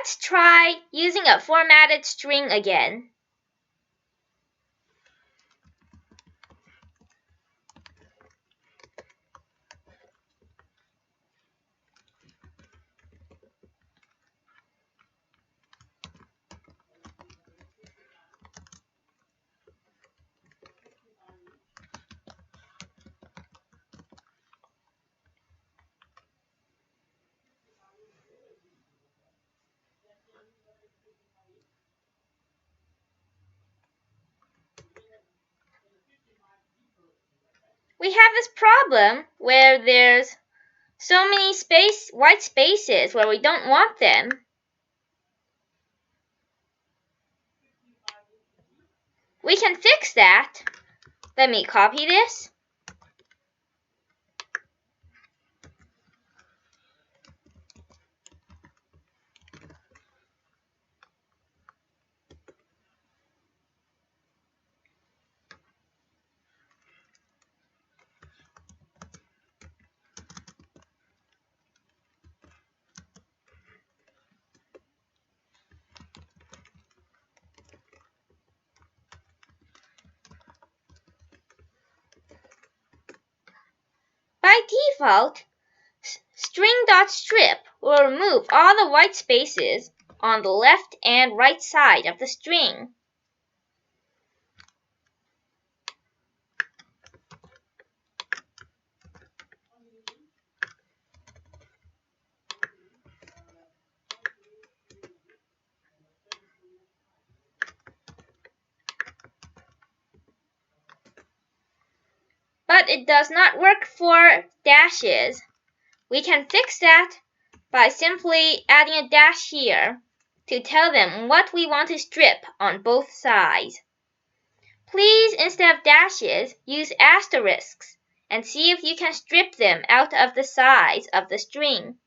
Let's try using a formatted string again. We have this problem where there's so many white spaces where we don't want them. We can fix that. Let me copy this. By default, string.strip will remove all the white spaces on the left and right side of the string. But it does not work for dashes. We can fix that by simply adding a dash here to tell them what we want to strip on both sides. Please, instead of dashes, use asterisks and see if you can strip them out of the sides of the string.